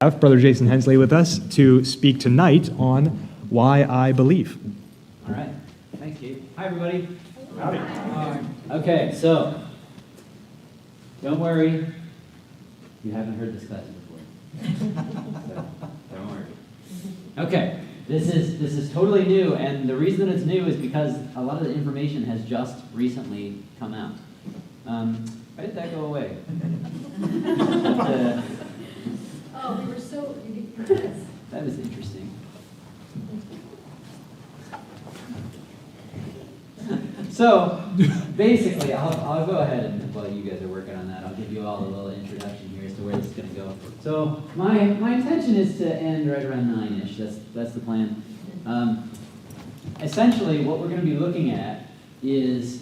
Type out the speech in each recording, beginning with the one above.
have Brother Jason Hensley with us to speak tonight on why I believe. All right. Thanks, Gabe. Hi, everybody. Howdy. Okay, so don't worry. You haven't heard this class before. So, don't worry. Okay, this is totally new, and the reason that it's new is because a lot of the information has just recently come out. Why did that go away? Oh, we were so ridiculous. That was interesting. So, basically, I'll go ahead and, while you guys are working on that, I'll give you all a little introduction here as to where this is going to go. So, my intention is to end right around 9-ish. That's the plan. Essentially, what we're going to be looking at is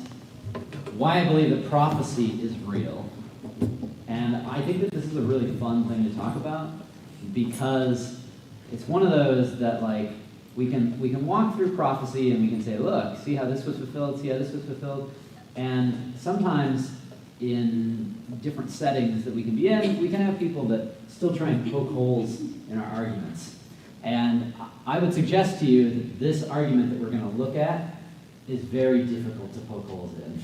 why I believe that prophecy is real. And I think that this is a really fun thing to talk about because it's one of those that, like, we can walk through prophecy and we can say, look, see how this was fulfilled, see how this was fulfilled. And sometimes in different settings that we can be in, we can have people that still try and poke holes in our arguments. And I would suggest to you that this argument that we're going to look at is very difficult to poke holes in.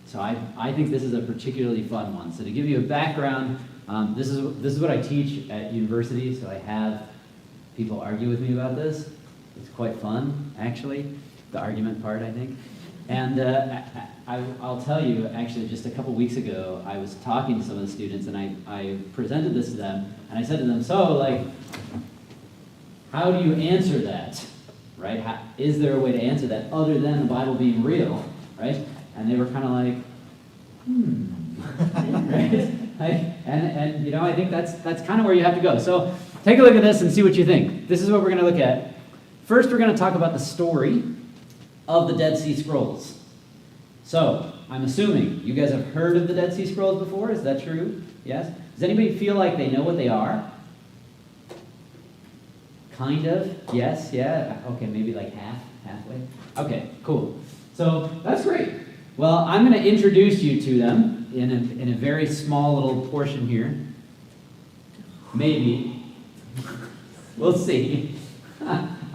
So I think this is a particularly fun one. So to give you a background, this is what I teach at university, so I have people argue with me about this. It's quite fun, actually, the argument part, I think. And I'll tell you, actually, just a couple weeks ago, I was talking to some of the students, and I presented this to them, and I said to them, so, like, how do you answer that, right? Is there a way to answer that other than the Bible being real, right? And they were kind of like, right? And you know, I think that's kind of where you have to go. So take a look at this and see what you think. This is what we're going to look at. First, we're going to talk about the story of the Dead Sea Scrolls. So, I'm assuming you guys have heard of the Dead Sea Scrolls before. Is that true? Yes? Does anybody feel like they know what they are? Kind of? Yes? Yeah? Okay, maybe like halfway? Okay, cool. So, that's great. Well, I'm going to introduce you to them in a very small little portion here. Maybe. We'll see.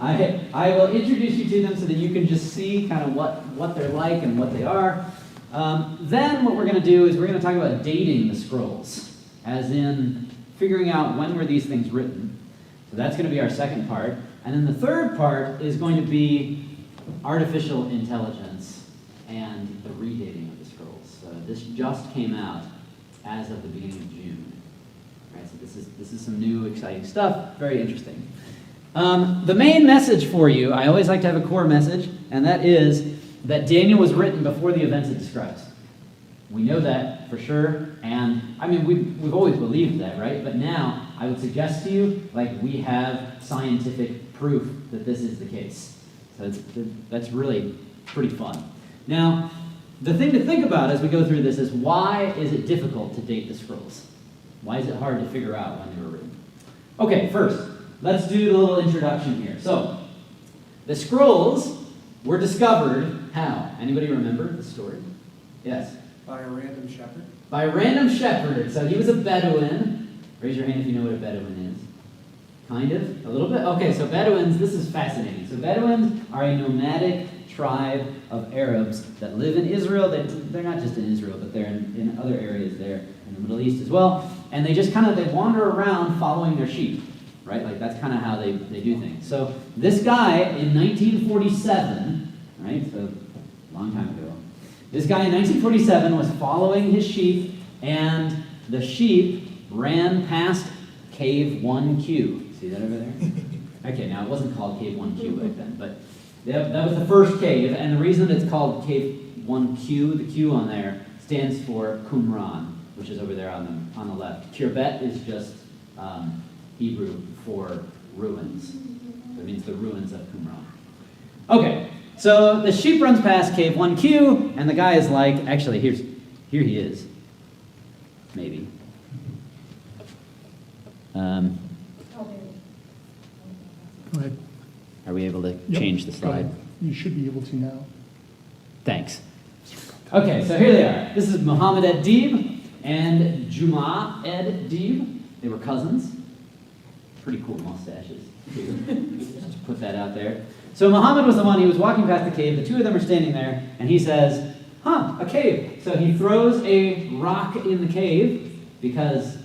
I will introduce you to them so that you can just see kind of what they're like and what they are. Then what we're going to do is we're going to talk about dating the scrolls, as in figuring out when were these things written. So that's going to be our second part. And then the third part is going to be artificial intelligence and the redating of the scrolls. So this just came out as of the beginning of June. Right, so this is some new exciting stuff, very interesting. The main message for you, I always like to have a core message, and that is that Daniel was written before the events it describes. We know that for sure, and I mean, we've always believed that, right? But now, I would suggest to you, like, we have scientific proof that this is the case. So that's really pretty fun. Now, the thing to think about as we go through this is, why is it difficult to date the scrolls? Why is it hard to figure out when they were written? Okay, first, let's do the little introduction here. So, the scrolls were discovered how? Anybody remember the story? Yes? By a random shepherd. By a random shepherd. So he was a Bedouin. Raise your hand if you know what a Bedouin is. Kind of? A little bit? Okay, so Bedouins, this is fascinating. So Bedouins are a nomadic tribe of Arabs that live in Israel. They're not just in Israel, but they're in other areas there in the Middle East as well. And they just they wander around following their sheep. Right? Like, that's kind of how they do things. So this guy in 1947, right, so a long time ago, this guy in 1947 was following his sheep, and the sheep ran past Cave 1Q. See that over there? Okay, now it wasn't called Cave 1Q back then, but that was the first cave, and the reason it's called Cave 1Q, the Q on there, stands for Qumran, which is over there on the left. Kirbet is just Hebrew for ruins. So it means the ruins of Qumran. Okay, so the sheep runs past Cave 1Q, and the guy is like, actually, here he is. Maybe. Oh, Go ahead. Are we able to change the slide? You should be able to now. Thanks. Okay, so here they are. This is Muhammad Ed Deeb and Juma Ed Deeb. They were cousins. pretty cool mustaches, too. Just to put that out there. So Muhammad was the one, he was walking past the cave, the two of them are standing there, and he says, a cave. So he throws a rock in the cave, because,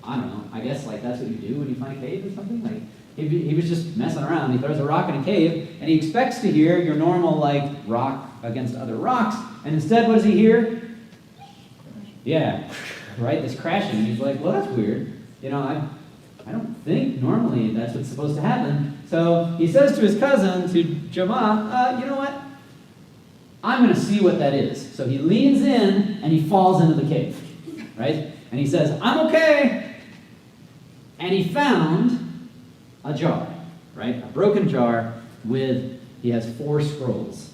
I don't know, I guess like that's what you do when you find a cave or something. Like he was just messing around. He throws a rock in a cave, and he expects to hear your normal like rock against other rocks, and instead, what does he hear? Yeah, right, this crashing. And he's like, well, that's weird. You know, I don't think normally that's what's supposed to happen. So he says to his cousin, to Jama, you know what? I'm going to see what that is. So he leans in, and he falls into the cave, right? And he says, I'm okay. And he found a jar, right? A broken jar he has 4 scrolls.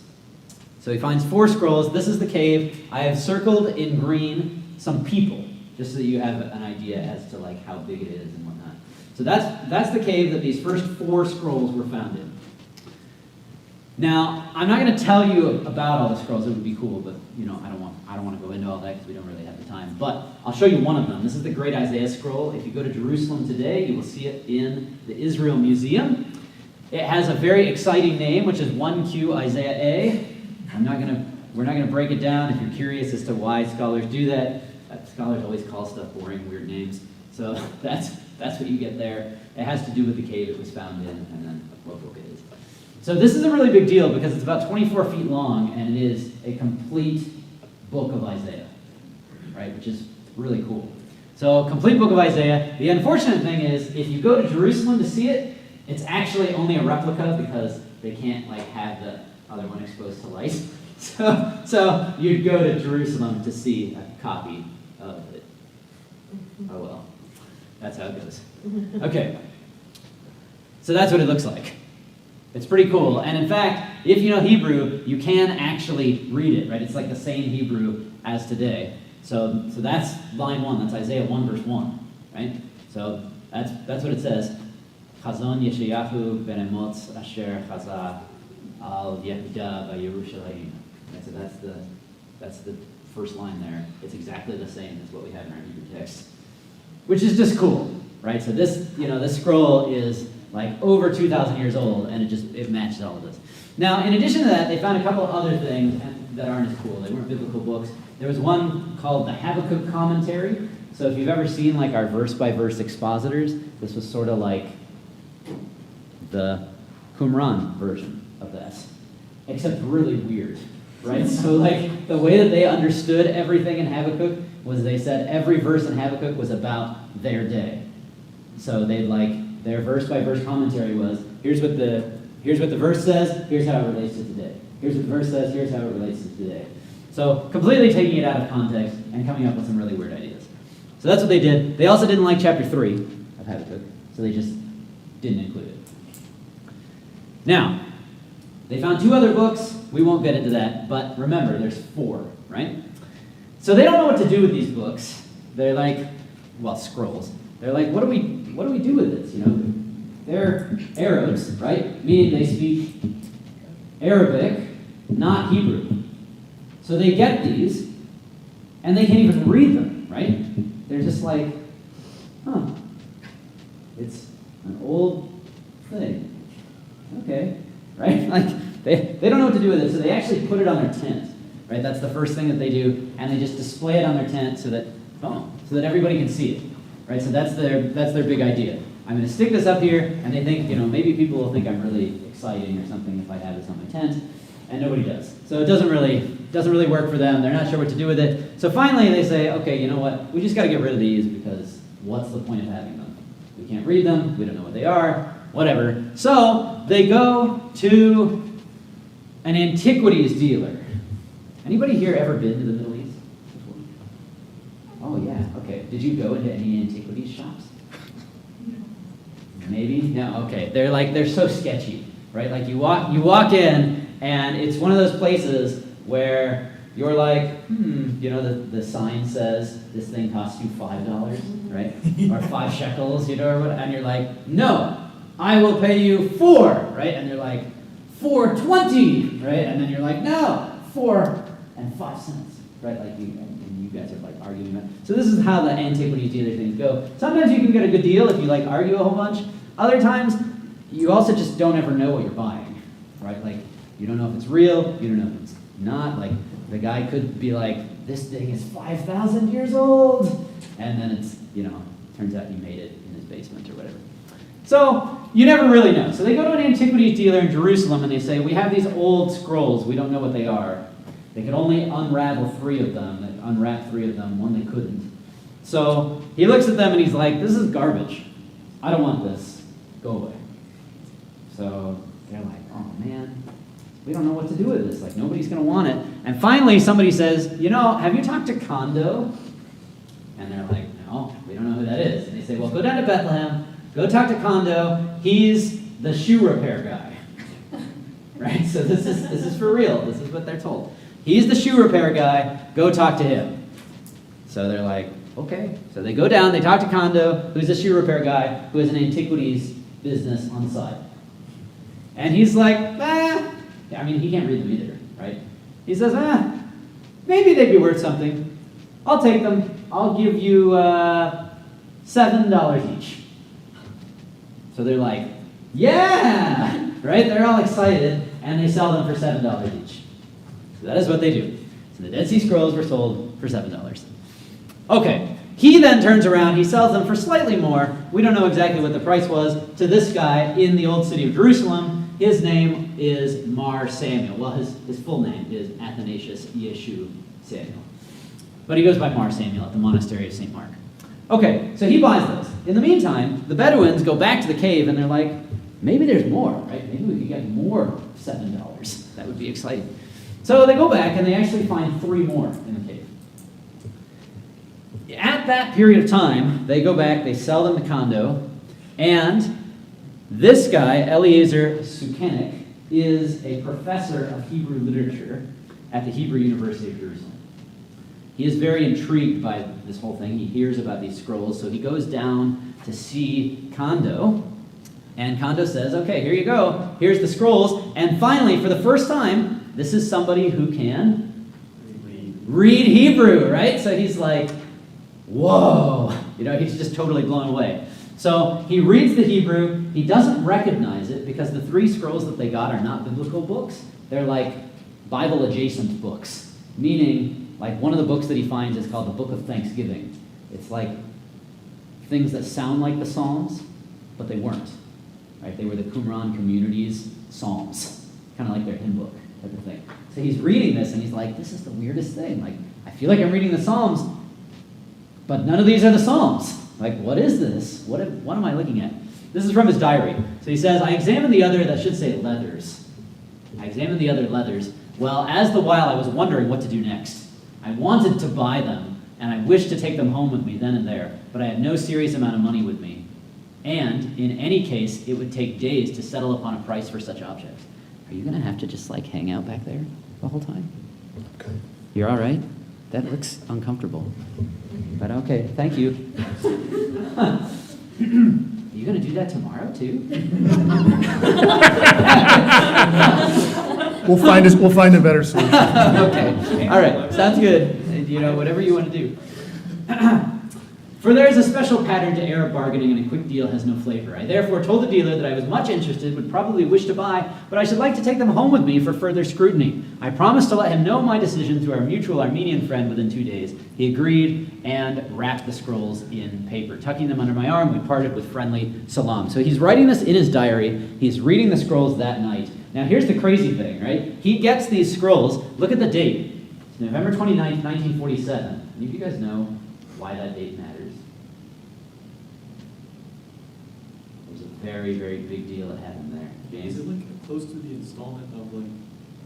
So he finds 4 scrolls. This is the cave. I have circled in green some people, just so that you have an idea as to like how big it is and whatnot. So that's the cave that these first 4 scrolls were found in. Now, I'm not going to tell you about all the scrolls. It would be cool, but you know, I don't want to go into all that because we don't really have the time. But I'll show you one of them. This is the Great Isaiah Scroll. If you go to Jerusalem today, you will see it in the Israel Museum. It has a very exciting name, which is 1Q Isaiah A. We're not gonna break it down. If you're curious as to why scholars do that, scholars always call stuff boring, weird names. So that's what you get there. It has to do with the cave it was found in, and then what book it is. So this is a really big deal because it's about 24 feet long, and it is a complete book of Isaiah, right? Which is really cool. So complete book of Isaiah. The unfortunate thing is, if you go to Jerusalem to see it, it's actually only a replica because they can't like have the other one exposed to light. So you'd go to Jerusalem to see a copy of it. Oh well, that's how it goes. Okay, so that's what it looks like. It's pretty cool, and in fact, if you know Hebrew, you can actually read it, right? It's like the same Hebrew as today. So that's line 1, that's Isaiah 1 verse 1, right? So that's what it says. Chazon Yeshayahu ben Emotz asher chazah al Yehuda v'Yerushalayim. So that's the first line there. It's exactly the same as what we have in our Hebrew text, which is just cool, right? So this scroll is like over 2,000 years old, and it matches all of this. Now, in addition to that, they found a couple of other things that aren't as cool. They weren't biblical books. There was one called the Habakkuk Commentary. So if you've ever seen like our verse-by-verse expositors, this was sort of like the Qumran version of this, except really weird, right? So like the way that they understood everything in Habakkuk was they said every verse in Habakkuk was about their day. So their verse-by-verse commentary was, here's what the verse says, here's how it relates to today. Here's what the verse says, here's how it relates to today. So completely taking it out of context and coming up with some really weird ideas. So that's what they did. They also didn't like chapter 3 of Habakkuk, so they just didn't include it. Now, they found 2 other books. We won't get into that, but remember, there's 4, right? So they don't know what to do with these books. They're like, scrolls. They're like, what do we do with this? You know, they're Arabs, right? Meaning they speak Arabic, not Hebrew. So they get these, and they can't even read them, right? They're just like, it's an old thing. Okay, right? Like, they don't know what to do with it, so they actually put it on their tent, right? That's the first thing that they do, and they just display it on their tent so that everybody can see it, right? So that's their big idea. I'm going to stick this up here, and they think, maybe people will think I'm really exciting or something if I have this on my tent, and nobody does. So it doesn't really work for them. They're not sure what to do with it. So finally they say, okay, you know what? We just got to get rid of these because what's the point of having them? We can't read them. We don't know what they are. Whatever. So they go to an antiquities dealer. Anybody here ever been to the Middle East before? Oh yeah, okay. Did you go into any antiquities shops? Maybe? No, okay. They're so sketchy, right? Like you walk in and it's one of those places where you're like, the sign says this thing costs you $5, right? Or 5 shekels, or what, and you're like, no. I will pay you 4, right? And they're like, 4.20, right? And then you're like, no, 4 and 5 cents, right? Like and you guys are like arguing about. So this is how the antiquities dealer things go. Sometimes you can get a good deal if you like argue a whole bunch. Other times, you also just don't ever know what you're buying, right? Like, you don't know if it's real, you don't know if it's not. Like, the guy could be like, this thing is 5,000 years old, and then it's, turns out he made it in his basement or whatever. So, you never really know. So they go to an antiquities dealer in Jerusalem and they say, we have these old scrolls, we don't know what they are. They could only unravel 3 of them. They unwrapped 3 of them, one they couldn't. So he looks at them and he's like, this is garbage. I don't want this. Go away. So they're like, oh man, we don't know what to do with this. Like, nobody's going to want it. And finally somebody says, have you talked to Kondo? And they're like, no, we don't know who that is. And they say, well, go down to Bethlehem, go talk to Kondo. He's the shoe repair guy. Right? So this is for real. This is what they're told. He's the shoe repair guy. Go talk to him. So they're like, okay. So they go down, they talk to Kondo, who's a shoe repair guy, who has an antiquities business on the side. And he's like, he can't read them either, right? He says, maybe they'd be worth something. I'll take them. I'll give you $7 each. So they're like, yeah! Right? They're all excited, and they sell them for $7 each. So that is what they do. So the Dead Sea Scrolls were sold for $7. Okay, he then turns around, he sells them for slightly more. We don't know exactly what the price was, to this guy in the old city of Jerusalem. His name is Mar Samuel. Well, his full name is Athanasius Yeshu Samuel. But he goes by Mar Samuel at the monastery of St. Mark. Okay, so he buys those. In the meantime, the Bedouins go back to the cave and they're like, maybe there's more, right? Maybe we could get more $7. That would be exciting. So they go back and they actually find 3 more in the cave. At that period of time, they go back, they sell them to Kondo, and this guy, Eliezer Sukenik, is a professor of Hebrew literature at the Hebrew University of Jerusalem. He is very intrigued by this whole thing. He hears about these scrolls, so he goes down to see Kondo, and Kondo says, okay, here you go. Here's the scrolls. And finally, for the first time, this is somebody who can read Hebrew, right? So he's like, whoa. He's just totally blown away. So he reads the Hebrew. He doesn't recognize it because the 3 scrolls that they got are not biblical books. They're like Bible-adjacent books, meaning like one of the books that he finds is called the Book of Thanksgiving. It's like things that sound like the Psalms, but they weren't. Right? They were the Qumran community's Psalms, kind of like their hymn book type of thing. So he's reading this and he's like, this is the weirdest thing. Like, I feel like I'm reading the Psalms, but none of these are the Psalms. Like, what is this? What am I looking at? This is from his diary. So he says, I examined the other, that should say leathers. I examined the other leathers. Well, as the while I was wondering what to do next. I wanted to buy them, and I wished to take them home with me then and there, but I had no serious amount of money with me. And, in any case, it would take days to settle upon a price for such objects. Are you going to have to just, hang out back there the whole time? Okay. You're all right? That looks uncomfortable. But okay, thank you. Are you going to do that tomorrow, too? We'll find a better solution. Okay, all right, sounds good. Whatever you want to do. For there is a special pattern to Arab bargaining, and a quick deal has no flavor. I therefore told the dealer that I was much interested, would probably wish to buy, but I should like to take them home with me for further scrutiny. I promised to let him know my decision through our mutual Armenian friend within 2 days. He agreed and wrapped the scrolls in paper. Tucking them under my arm, we parted with friendly salam. So he's writing this in his diary. He's reading the scrolls that night. Now here's the crazy thing, right? He gets these scrolls. Look at the date. It's November 29th, 1947. Any of you guys know why that date matters? Very, very big deal that happened there. James? Is it close to the installment of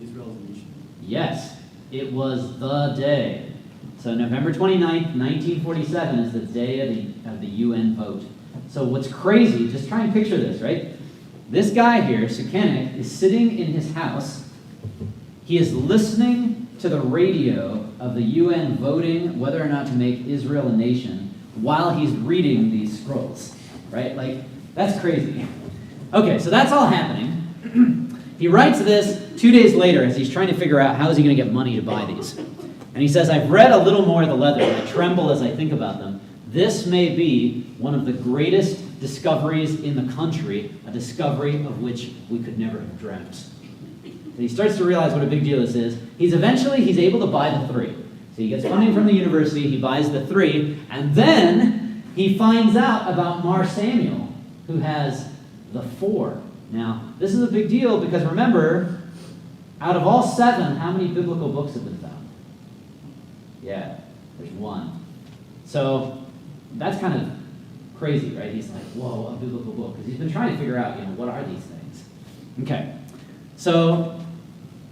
Israel as a nation? Yes, it was the day. So November 29th, 1947 is the day of the UN vote. So what's crazy, just try and picture this, right? This guy here, Sukenik, is sitting in his house. He is listening to the radio of the UN voting whether or not to make Israel a nation while he's reading these scrolls, right? That's crazy. Okay, so that's all happening. He writes this 2 days later as he's trying to figure out how is he going to get money to buy these. And he says, I've read a little more of the leather, and I tremble as I think about them. This may be one of the greatest discoveries in the country, a discovery of which we could never have dreamt. So he starts to realize what a big deal this is. He's able to buy the 3. So he gets funding from the university, he buys the 3, and then he finds out about Mar Samuel, who has the 4. Now, this is a big deal because remember, out of all 7, how many biblical books have been found? Yeah, there's 1. So that's kind of crazy, right? He's like, whoa, a biblical book. Because he's been trying to figure out, what are these things? Okay, so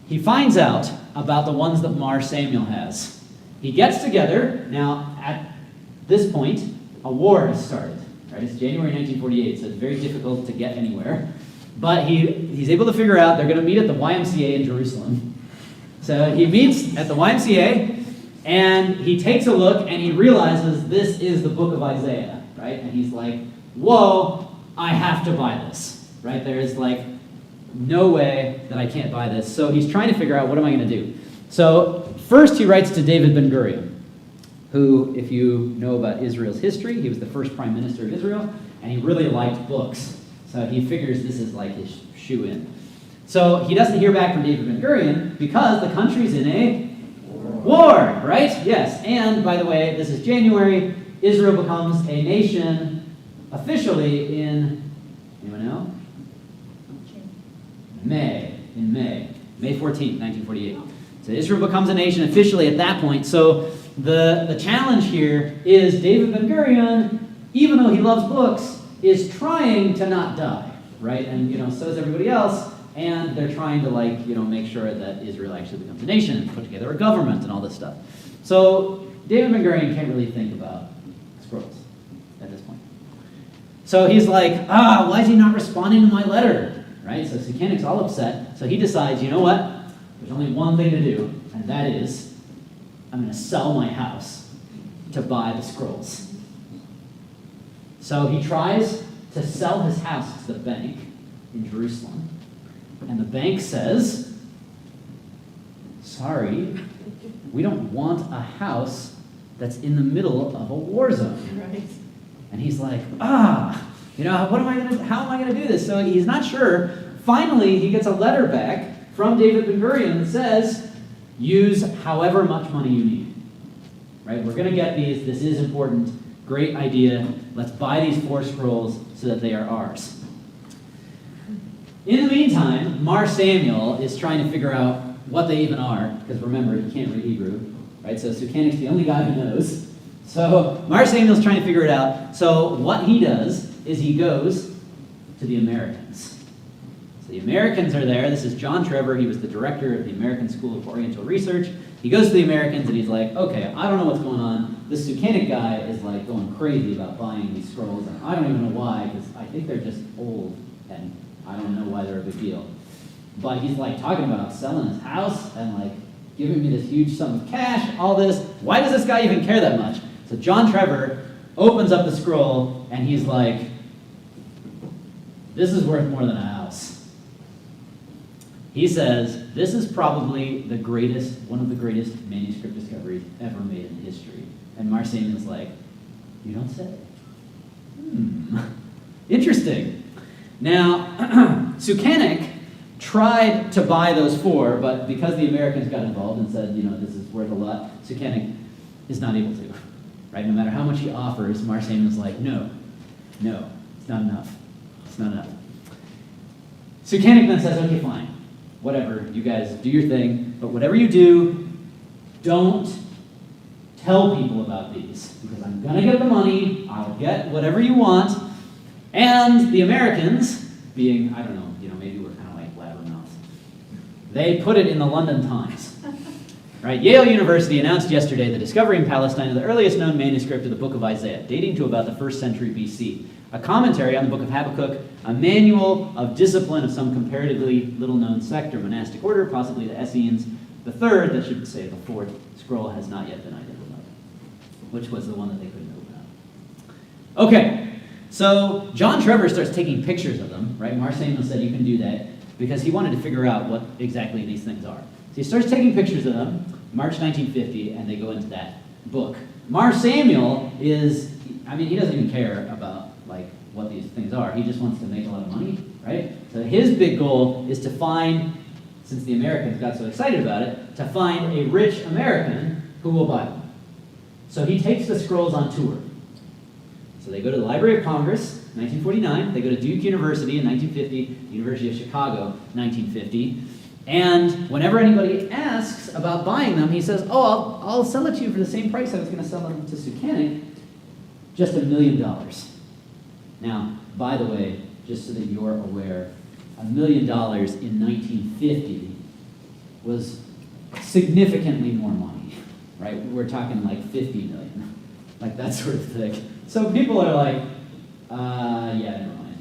he finds out about the ones that Mar Samuel has. He gets together. Now, at this point, a war has started. Right? It's January 1948, so it's very difficult to get anywhere. But he's able to figure out they're going to meet at the YMCA in Jerusalem. So he meets at the YMCA, and he takes a look, and he realizes this is the book of Isaiah, right? And he's like, whoa, I have to buy this, right? There is like no way that I can't buy this. So he's trying to figure out, what am I going to do? So first he writes to David Ben-Gurion, who, if you know about Israel's history, he was the first prime minister of Israel, and he really liked books. So he figures this is like his shoe-in. So he doesn't hear back from David Ben-Gurion because the country's in a war, right? Yes. And by the way, this is January. Israel becomes a nation officially in, anyone know? May. May 14th, 1948. So Israel becomes a nation officially at that point. So the challenge here is David Ben-Gurion, even though he loves books, is trying to not die, right? And, so is everybody else. And they're trying to, make sure that Israel actually becomes a nation and put together a government and all this stuff. So David Ben-Gurion can't really think about scrolls at this point. So he's like, why is he not responding to my letter? Right? So Sukenik's all upset. So he decides, you know what? There's only one thing to do, and that is, I'm going to sell my house to buy the scrolls. So he tries to sell his house to the bank in Jerusalem. And the bank says, sorry, we don't want a house that's in the middle of a war zone. Right. And he's like, how am I going to do this? So he's not sure. Finally, he gets a letter back from David Ben-Gurion that says, use however much money you need. Right? We're going to get these. This is important. Great idea. Let's buy these 4 scrolls so that they are ours. In the meantime, Mar Samuel is trying to figure out what they even are, because remember, he can't read Hebrew, right? So Sukenik's the only guy who knows. So Mar Samuel's trying to figure it out. So what he does is he goes to the Americans. So the Americans are there. This is John Trevor. He was the director of the American School of Oriental Research. He goes to the Americans and he's like, okay, I don't know what's going on. This Sukenik guy is like going crazy about buying these scrolls, and I don't even know why, because I think they're just old and I don't know why they're a big deal. But he's like talking about selling his house and like giving me this huge sum of cash, all this. Why does this guy even care that much? So John Trevor opens up the scroll and he's like, this is worth more than a house. He says, this is probably one of the greatest manuscript discoveries ever made in history. And Mar Samuel's like, you don't say. Interesting. Now, Sukenik tried to buy those 4, but because the Americans got involved and said, this is worth a lot, Sukenik is not able to. Right? No matter how much he offers, Mar Samuel's like, no, it's not enough. It's not enough. Sukenik then says, okay, fine. Whatever, you guys do your thing, but whatever you do, don't tell people about these, because I'm going to get the money, I'll get whatever you want, and the Americans, being, I don't know, maybe we're kind of like blabbermouths, they put it in the London Times. Right? Yale University announced yesterday the discovery in Palestine of the earliest known manuscript of the book of Isaiah, dating to about the 1st century BC. A commentary on the book of Habakkuk, a manual of discipline of some comparatively little-known sect or monastic order, possibly the Essenes. The 3rd, that should say the 4th, scroll has not yet been identified, which was the one that they couldn't open up. Okay, so John Trevor starts taking pictures of them, right? Mar Samuel said you can do that because he wanted to figure out what exactly these things are. So he starts taking pictures of them, March 1950, and they go into that book. Mar Samuel is, I mean, he doesn't even care about like what these things are. He just wants to make a lot of money, right? So his big goal is to find, since the Americans got so excited about it, to find a rich American who will buy them. So he takes the scrolls on tour. So they go to the Library of Congress, 1949. They go to Duke University in 1950, University of Chicago, 1950. And whenever anybody asks about buying them, he says, oh, I'll sell it to you for the same price I was going to sell them to Sukanec, just $1 million. Now, by the way, just so that you're aware, $1 million in 1950 was significantly more money, right? We're talking like 50 million, like that sort of thing. So people are like, yeah, never mind,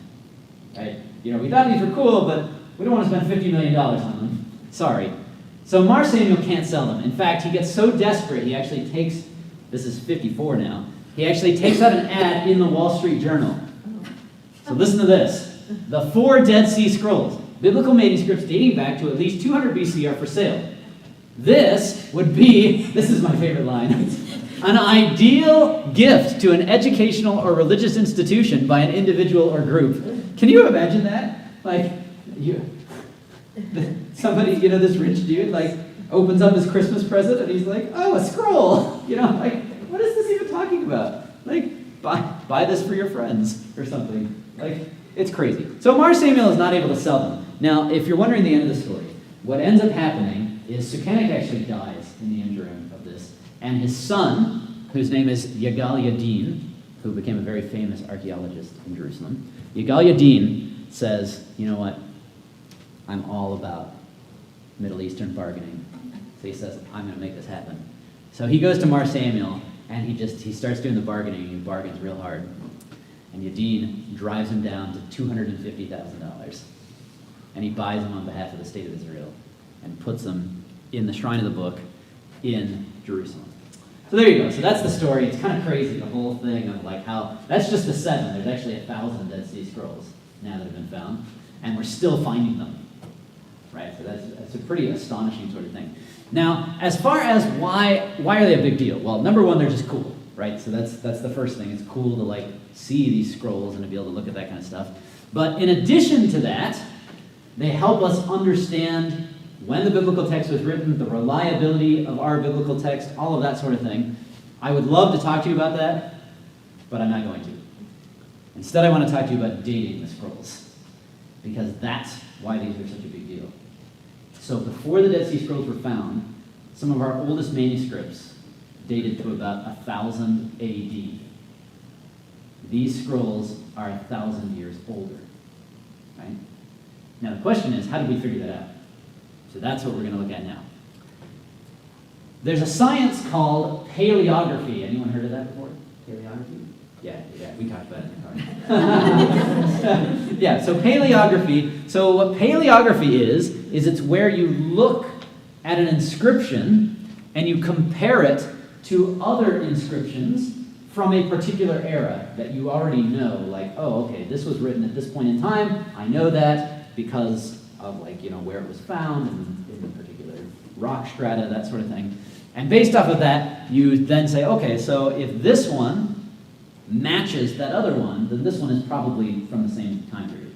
right? You know, we thought these were cool, but we don't want to spend $50 million on them. Sorry. So Mar Samuel can't sell them. In fact, he gets so desperate, he actually takes, this is 54 now, he actually takes out an ad in the Wall Street Journal. So listen to this. The 4 Dead Sea Scrolls, biblical manuscripts dating back to at least 200 BC are for sale. This would be, this is my favorite line, an ideal gift to an educational or religious institution by an individual or group. Can you imagine that? Like, somebody, you know, this rich dude, like, opens up his Christmas present and he's like, oh, a scroll! You know, like, what is this even talking about? Like, buy this for your friends or something. Like, it's crazy. So Mar Samuel is not able to sell them. Now, if you're wondering the end of the story, what ends up happening is Sukanec actually dies in the interim of this. And his son, whose name is Yigal Yadin, who became a very famous archaeologist in Jerusalem, Yigal Yadin says, you know what, I'm all about Middle Eastern bargaining. So he says, I'm going to make this happen. So he goes to Mar Samuel, and he starts doing the bargaining, and he bargains real hard. And Yadin drives him down to $250,000. And he buys them on behalf of the state of Israel and puts them in the shrine of the book in Jerusalem. So there you go. So that's the story. It's kind of crazy, the whole thing of like how, that's just the 7. There's actually 1,000 Dead Sea Scrolls now that have been found. And we're still finding them. Right? So that's a pretty astonishing sort of thing. Now, as far as why are they a big deal? Well, number one, they're just cool. Right? So that's the first thing. It's cool to like see these scrolls and to be able to look at that kind of stuff. But in addition to that, they help us understand when the biblical text was written, the reliability of our biblical text, all of that sort of thing. I would love to talk to you about that, but I'm not going to. Instead, I want to talk to you about dating the scrolls, because that's why these are such a big deal. So before the Dead Sea Scrolls were found, some of our oldest manuscripts dated to about 1000 AD. These scrolls are 1,000 years older, right? Now the question is, how did we figure that out? So that's what we're going to look at now. There's a science called paleography. Anyone heard of that before? Paleography? Yeah, we talked about it in the car. Yeah, so paleography. So what paleography is it's where you look at an inscription and you compare it to other inscriptions from a particular era that you already know. Like, oh, okay, this was written at this point in time. I know that because of like, you know, where it was found and in the particular rock strata, that sort of thing. And based off of that, you then say, okay, so if this one matches that other one, then this one is probably from the same time period.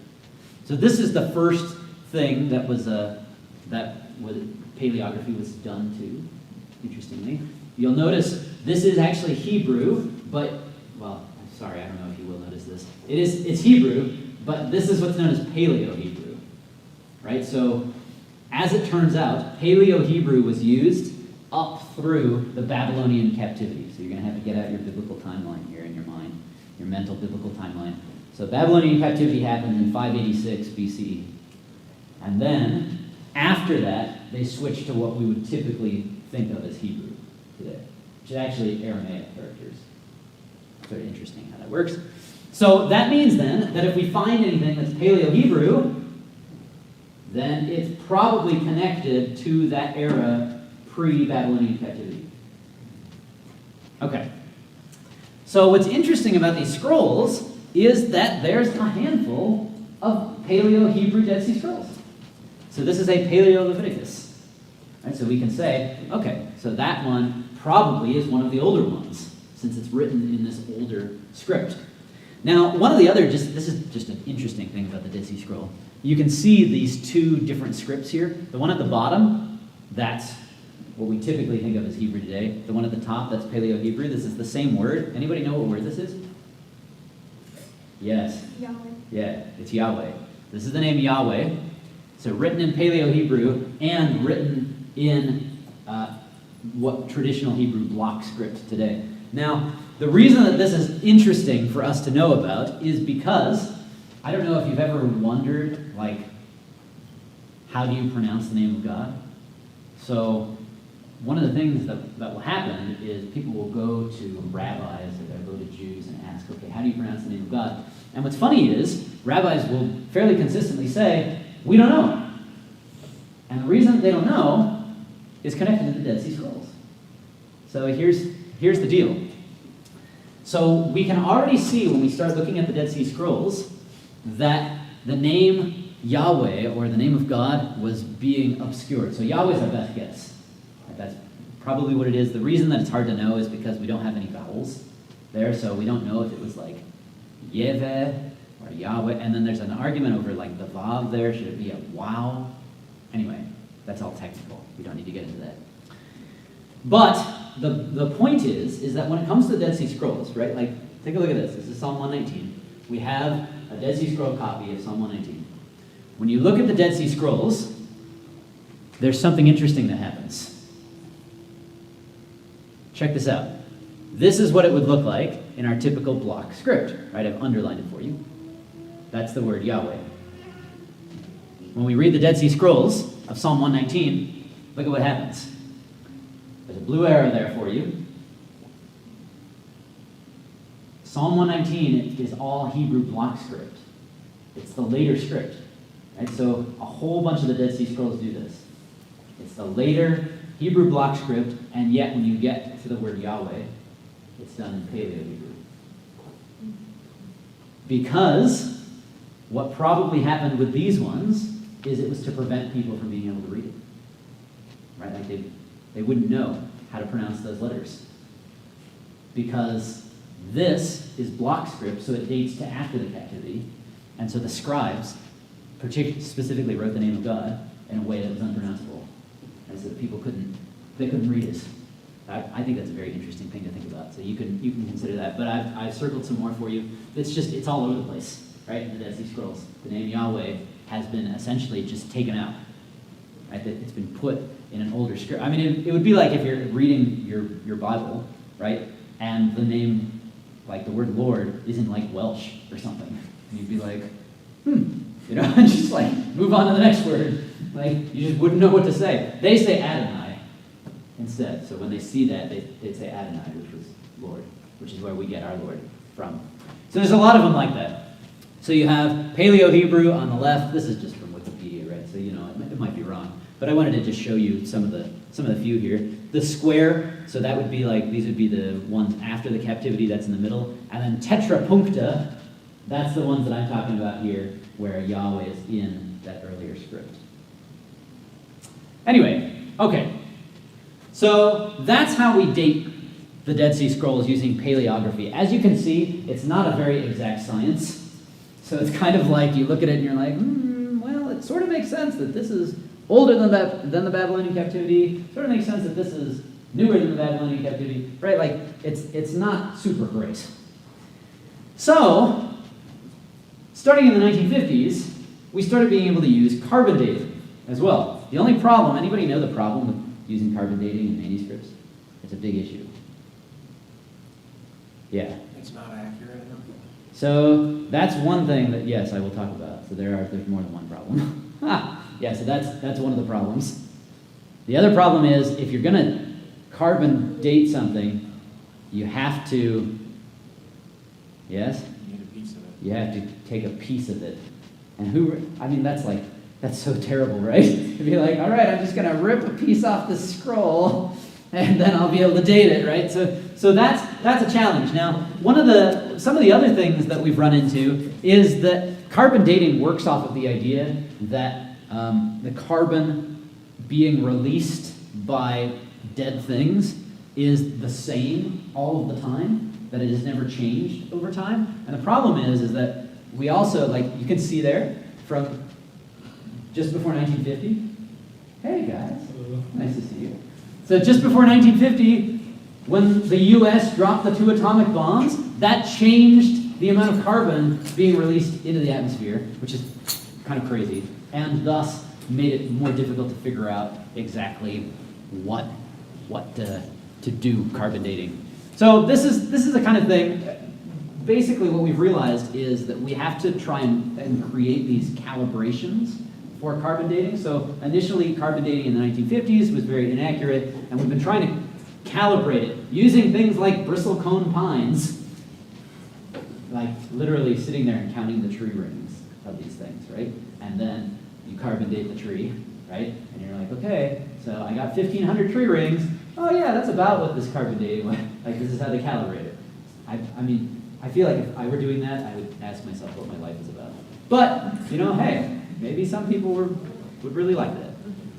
So this is the first thing that paleography was done to, interestingly. You'll notice this is actually Hebrew, but, well, I'm sorry, I don't know if you will notice this. It's Hebrew, but this is what's known as Paleo-Hebrew, right? So, as it turns out, Paleo-Hebrew was used up through the Babylonian captivity. So you're going to have to get out your biblical timeline here in your mind, your mental biblical timeline. So Babylonian captivity happened in 586 BC. And then, after that, they switched to what we would typically think of as Hebrew today, which is actually Aramaic characters. It's very interesting how that works. So that means then that if we find anything that's Paleo-Hebrew, then it's probably connected to that era pre-Babylonian captivity. Okay. So what's interesting about these scrolls is that there's a handful of Paleo-Hebrew Dead Sea Scrolls. So this is a Paleo-Leviticus. Right? So we can say, okay, so that one probably is one of the older ones, since it's written in this older script. Now, one of the other, this is just an interesting thing about the Dead Sea Scroll. You can see these two different scripts here. The one at the bottom, that's what we typically think of as Hebrew today. The one at the top, that's Paleo-Hebrew. This is the same word. Anybody know what word this is? Yes. Yahweh. Yeah, it's Yahweh. This is the name Yahweh. So written in Paleo-Hebrew and written in what traditional Hebrew block script today. Now, the reason that this is interesting for us to know about is because, I don't know if you've ever wondered, like, how do you pronounce the name of God? So, one of the things that will happen is people will go to rabbis or they'll go to Jews and ask, okay, how do you pronounce the name of God? And what's funny is, rabbis will fairly consistently say, we don't know. And the reason that they don't know is connected to the Dead Sea Scrolls. So here's the deal. So we can already see when we start looking at the Dead Sea Scrolls that the name Yahweh, or the name of God, was being obscured. So Yahweh's our best guess. That's probably what it is. The reason that it's hard to know is because we don't have any vowels there, so we don't know if it was like Yeveh or Yahweh, and then there's an argument over like the Vav there, should it be a wow? Anyway, that's all technical. We don't need to get into that. But the point is that when it comes to the Dead Sea Scrolls, right, like, take a look at this. This is Psalm 119. We have a Dead Sea Scroll copy of Psalm 119. When you look at the Dead Sea Scrolls, there's something interesting that happens. Check this out. This is what it would look like in our typical block script, right? I've underlined it for you. That's the word Yahweh. When we read the Dead Sea Scrolls of Psalm 119, look at what happens. There's a blue arrow there for you. Psalm 119 is all Hebrew block script. It's the later script. Right? So a whole bunch of the Dead Sea Scrolls do this. It's the later Hebrew block script, and yet when you get to the word Yahweh, it's done in Paleo-Hebrew. Because what probably happened with these ones is it was to prevent people from being able to read it. Right? Like they wouldn't know how to pronounce those letters. Because this is block script, so it dates to after the captivity, and so the scribes specifically wrote the name of God in a way that was unpronounceable, and so that people couldn't read it. I think that's a very interesting thing to think about. So you can consider that. But I've circled some more for you. It's all over the place, right? In the Dead Sea Scrolls, the name Yahweh has been essentially just taken out. Right? It's been put in an older script. I mean, it would be like if you're reading your Bible, right? And the name, like the word Lord, is in like Welsh or something. And you'd be like, and just like move on to the next word. Like, you just wouldn't know what to say. They say Adonai instead. So when they see that, they'd say Adonai, which was Lord, which is where we get our Lord from. So there's a lot of them like that. So you have Paleo-Hebrew on the left. This is just from Wikipedia, right? So, it might be wrong. But I wanted to just show you some of the few here. The square, so that would be like, these would be the ones after the captivity, that's in the middle. And then tetrapuncta, that's the ones that I'm talking about here, where Yahweh is in that earlier script. Anyway, okay. So that's how we date the Dead Sea Scrolls using paleography. As you can see, it's not a very exact science. So it's kind of like you look at it and you're like, well, it sort of makes sense that this is older than the Babylonian captivity. Sort of makes sense that this is newer than the Babylonian captivity, right? Like, it's not super great. So, starting in the 1950s, we started being able to use carbon dating as well. The only problem, anybody know the problem with using carbon dating in manuscripts? It's a big issue. Yeah. It's not accurate enough. So that's one thing that, yes, I will talk about. So there's more than one problem. Yeah, so that's one of the problems. The other problem is if you're going to carbon date something, you have to, yes? You need a piece of it. You have to take a piece of it. And that's so terrible, right? To be like, all right, I'm just going to rip a piece off the scroll, and then I'll be able to date it, right? So that's a challenge. Now, some of the other things that we've run into is that carbon dating works off of the idea that the carbon being released by dead things is the same all of the time, that it has never changed over time. And the problem is that we also, like, you can see there from just before 1950. Hey guys, nice to see you. So just before 1950, when the US dropped the 2 atomic bombs, that changed the amount of carbon being released into the atmosphere, which is kind of crazy, and thus made it more difficult to figure out exactly what to do carbon dating. So this is the kind of thing. Basically, what we've realized is that we have to try and create these calibrations for carbon dating. So initially, carbon dating in the 1950s was very inaccurate, and we've been trying to calibrate it using things like bristlecone pines, like literally sitting there and counting the tree rings of these things, right? And then you carbon date the tree, right? And you're like, okay, so I got 1,500 tree rings. Oh yeah, that's about what this carbon dating was. Like, this is how they calibrate it. I mean, I feel like if I were doing that, I would ask myself what my life is about. But, you know, hey, maybe some people would really like that.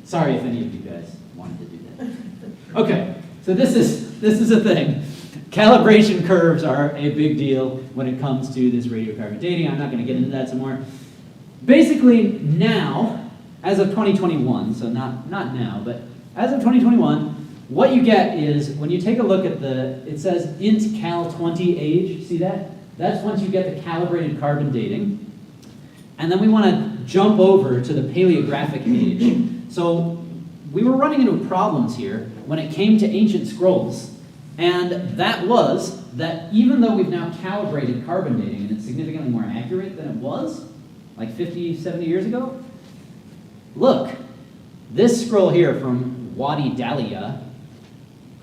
Sorry if any of you guys wanted to do that. Okay, so this is a thing. Calibration curves are a big deal when it comes to this radiocarbon dating. I'm not going to get into that some more. Basically, now, as of 2021, so not now, but as of 2021, what you get is, when you take a look at it says int cal 20 age, see that? That's once you get the calibrated carbon dating. And then we want to jump over to the paleographic age. So we were running into problems here when it came to ancient scrolls. And that was that even though we've now calibrated carbon dating and it's significantly more accurate than it was, like 50, 70 years ago, look, this scroll here from Wadi Daliya,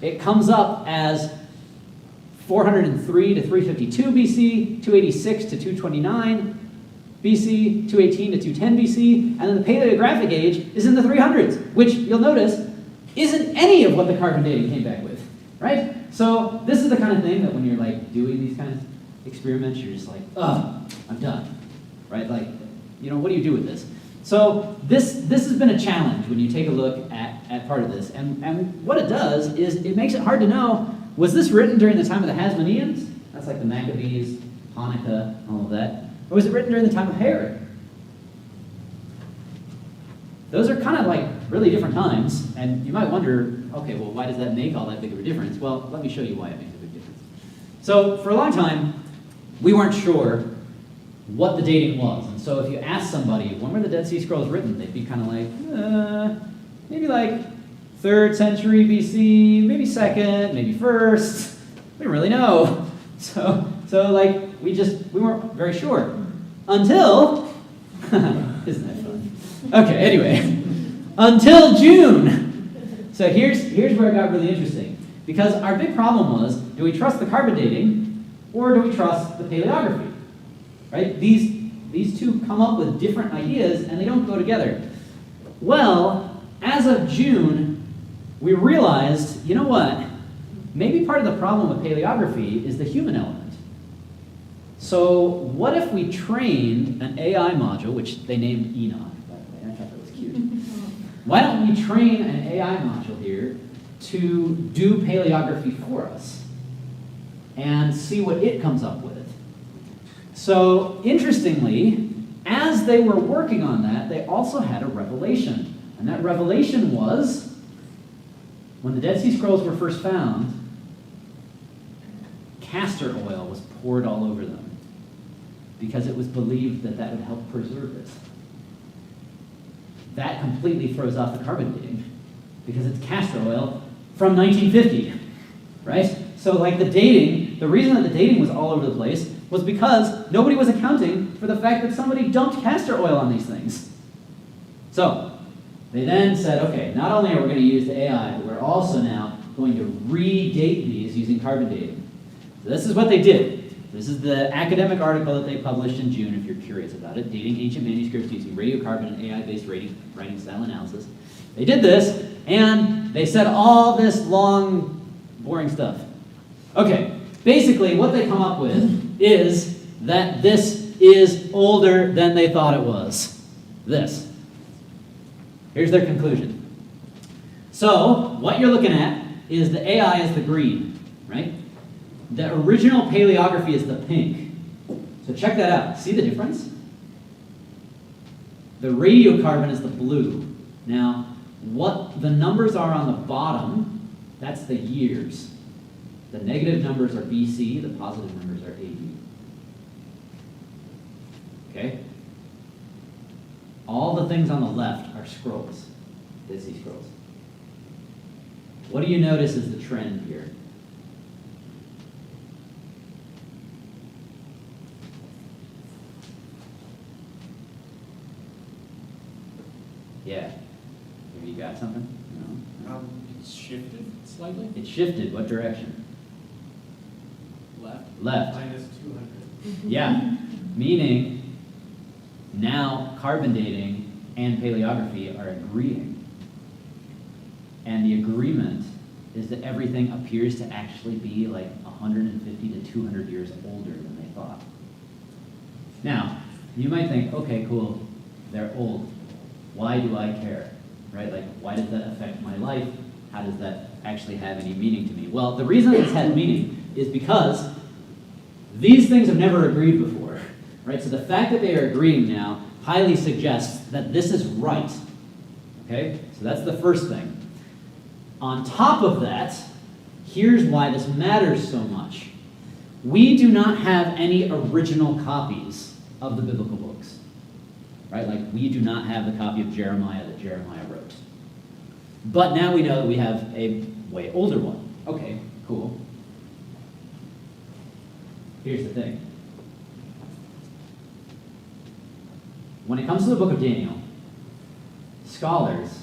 it comes up as 403 to 352 BC, 286 to 229 BC, 218 to 210 BC, and then the paleographic age is in the 300s, which you'll notice isn't any of what the carbon dating came back with, right? So this is the kind of thing that when you're like doing these kind of experiments, you're just like, ugh, I'm done, right? Like, you know, what do you do with this? So this has been a challenge when you take a look at part of this. And what it does is it makes it hard to know, was this written during the time of the Hasmoneans? That's like the Maccabees, Hanukkah, all of that. Or was it written during the time of Herod? Those are kind of like really different times. And you might wonder, okay, well, why does that make all that big of a difference? Well, let me show you why it makes a big difference. So for a long time, we weren't sure what the dating was. And so if you ask somebody, when were the Dead Sea Scrolls written? They'd be kind of like, maybe like 3rd century BC, maybe 2nd, maybe 1st. We don't really know. So like, we weren't very sure. Until, isn't that fun? Okay, anyway, until June. So here's where it got really interesting. Because our big problem was, do we trust the carbon dating or do we trust the paleography? Right? These two come up with different ideas and they don't go together. Well, as of June, we realized, you know what? Maybe part of the problem with paleography is the human element. So what if we trained an AI module, which they named Enoch, by the way, I thought that was cute. Why don't we train an AI module here to do paleography for us and see what it comes up with? So, interestingly, as they were working on that, they also had a revelation. And that revelation was, when the Dead Sea Scrolls were first found, castor oil was poured all over them because it was believed that that would help preserve it. That completely throws off the carbon dating because it's castor oil from 1950, right? So like the reason that the dating was all over the place was because nobody was accounting for the fact that somebody dumped castor oil on these things. So they then said, okay, not only are we going to use the AI, but we're also now going to redate these using carbon dating. So this is what they did. This is the academic article that they published in June, if you're curious about it, dating ancient manuscripts using radiocarbon and AI-based writing style analysis. They did this, and they said all this long, boring stuff. Okay, basically what they come up with is that this is older than they thought it was. This. Here's their conclusion. So what you're looking at is the AI is the green, right? The original paleography is the pink. So check that out. See the difference? The radiocarbon is the blue. Now, what the numbers are on the bottom, that's the years. The negative numbers are BC, the positive numbers are AD. Okay? All the things on the left are scrolls, Dead Sea Scrolls. What do you notice is the trend here? Yeah. Have you got something? No? It's shifted slightly. It shifted. What direction? Left. Left. Minus 200. Yeah. Meaning, now carbon dating and paleography are agreeing. And the agreement is that everything appears to actually be like 150 to 200 years older than they thought. Now, you might think, okay, cool, they're old. Why do I care? Right? Like, why does that affect my life? How does that actually have any meaning to me? Well, the reason it's had meaning is because these things have never agreed before. Right? So the fact that they are agreeing now highly suggests that this is right. Okay? So that's the first thing. On top of that, here's why this matters so much. We do not have any original copies of the biblical books. Right? Like, we do not have the copy of Jeremiah that Jeremiah wrote. But now we know that we have a way older one. Okay, cool. Here's the thing. When it comes to the book of Daniel, scholars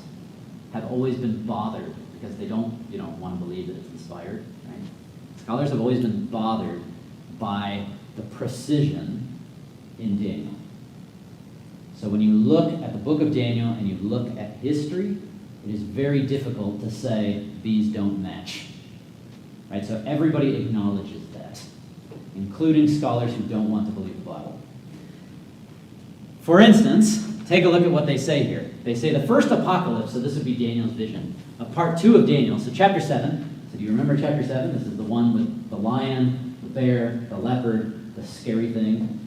have always been bothered because they don't, want to believe that it's inspired, right? Scholars have always been bothered by the precision in Daniel. So when you look at the book of Daniel and you look at history, it is very difficult to say these don't match. Right? So everybody acknowledges that, including scholars who don't want to believe the Bible. For instance, take a look at what they say here. They say the first apocalypse, so this would be Daniel's vision, of part 2 of Daniel, so chapter 7. So do you remember chapter 7? This is the one with the lion, the bear, the leopard, the scary thing.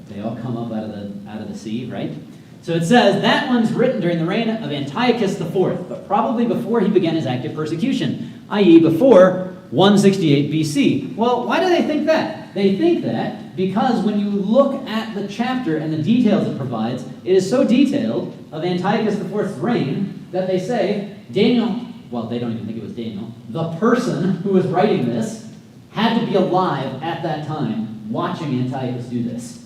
They all come up out of the sea, right? So it says, that one's written during the reign of Antiochus IV, but probably before he began his active persecution, i.e. before 168 BC. Well, why do they think that? They think that because when you look at the chapter and the details it provides, it is so detailed of Antiochus IV's reign that they say, Daniel, well, they don't even think it was Daniel, the person who was writing this had to be alive at that time watching Antiochus do this.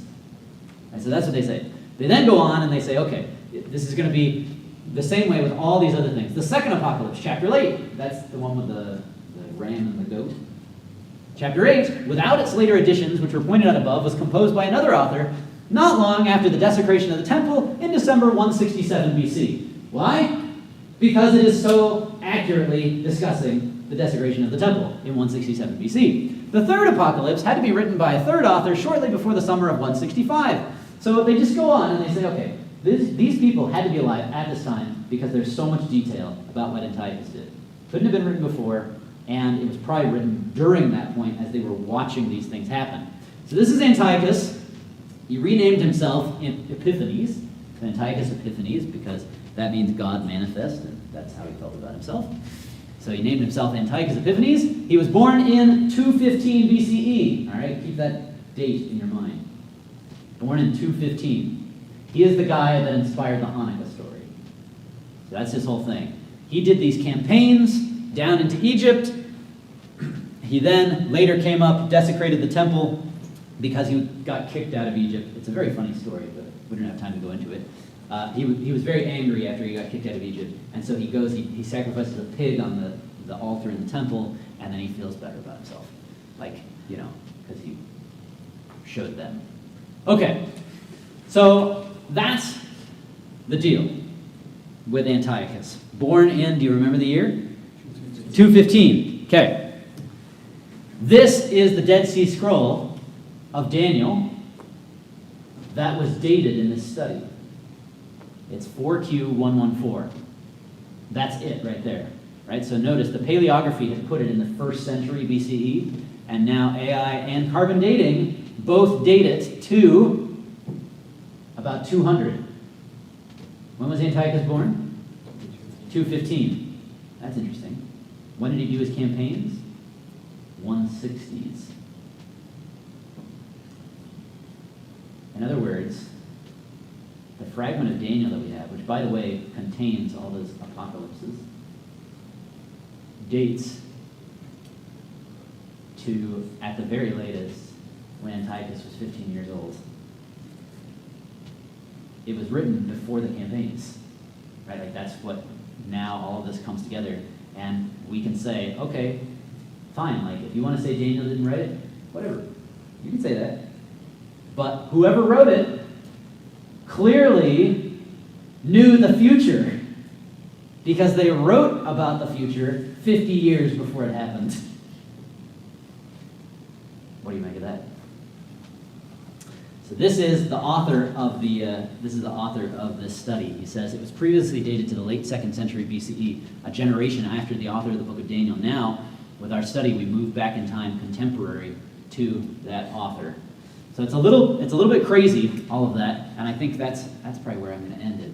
And so that's what they say. They then go on and they say, okay, this is going to be the same way with all these other things. The second apocalypse, chapter 8, that's the one with the ram and the goat. Chapter 8, without its later additions, which were pointed out above, was composed by another author not long after the desecration of the temple in December 167 BC. Why? Because it is so accurately discussing the desecration of the temple in 167 BC. The third apocalypse had to be written by a third author shortly before the summer of 165. So they just go on and they say, okay, these people had to be alive at this time because there's so much detail about what Antiochus did. Couldn't have been written before, and it was probably written during that point as they were watching these things happen. So this is Antiochus. He renamed himself Epiphanes, Antiochus Epiphanes, because that means God manifest, and that's how he felt about himself. So he named himself Antiochus Epiphanes. He was born in 215 BCE. All right, keep that date in your mind. Born in 215. He is the guy that inspired the Hanukkah story. So that's his whole thing. He did these campaigns down into Egypt. He then later came up, desecrated the temple because he got kicked out of Egypt. It's a very funny story, but we don't have time to go into it. He was very angry after he got kicked out of Egypt, and so he goes, he sacrifices a pig on the altar in the temple, and then he feels better about himself. Because he showed them. Okay, so that's the deal with Antiochus. Born in, do you remember the year? 215. Okay. This is the Dead Sea Scroll of Daniel that was dated in this study. It's 4Q114. That's it right there, right? So notice the paleography has put it in the 1st century BCE, and now AI and carbon dating both date it to about 200. When was Antiochus born? 215. That's interesting. When did he do his campaigns? 160s. In other words, the fragment of Daniel that we have, which by the way contains all those apocalypses, dates to, at the very latest, when Antiochus was 15 years old. It was written before the campaigns, right? Like that's what, now all of this comes together, and we can say, okay, fine, like if you want to say Daniel didn't write it, whatever, you can say that. But whoever wrote it clearly knew the future, because they wrote about the future 50 years before it happened. What do you make of that? So this is the author of this study. He says it was previously dated to the late 2nd century BCE, a generation after the author of the book of Daniel. Now, with our study, we move back in time contemporary to that author. So it's a little bit crazy, all of that, and I think that's probably where I'm going to end it.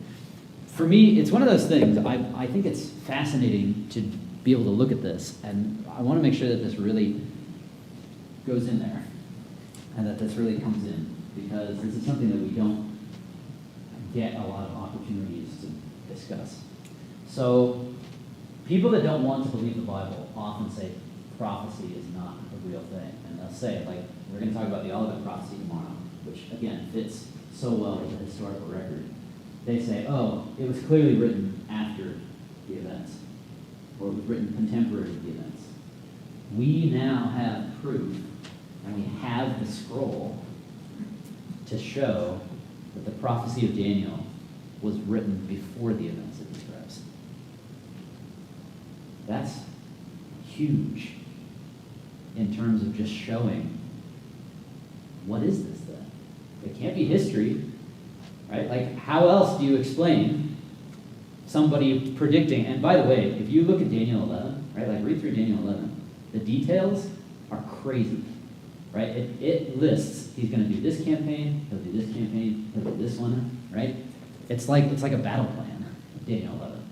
For me, it's one of those things. I think it's fascinating to be able to look at this, and I want to make sure that this really goes in there, and that this really comes in, because this is something that we don't get a lot of opportunities to discuss. So people that don't want to believe the Bible often say prophecy is not a real thing, and they'll say, like, we're going to talk about the Olivet prophecy tomorrow, which again fits so well with the historical record. They say, oh, it was clearly written after the events, or it was written contemporary with the events. We now have proof, and we have the scroll to show that the prophecy of Daniel was written before the events it describes. That's huge in terms of just showing, what is this then? It can't be history, right? Like, how else do you explain somebody predicting? And by the way, if you look at Daniel 11, right, like read through Daniel 11, the details are crazy, right? It lists, he's going to do this campaign, he'll do this campaign, he'll do this one, right? It's like a battle plan of Daniel 11.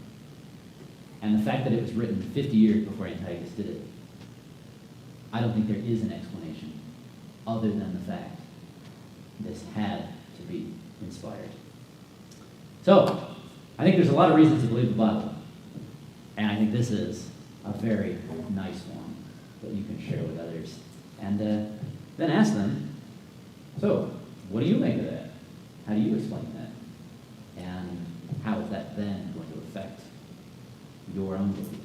And the fact that it was written 50 years before Antiochus did it, I don't think there is an explanation other than the fact this had to be inspired. So, I think there's a lot of reasons to believe the Bible. And I think this is a very nice one that you can share with others. And then ask them, so, what do you make of that? How do you explain that? And how is that then going to affect your own belief?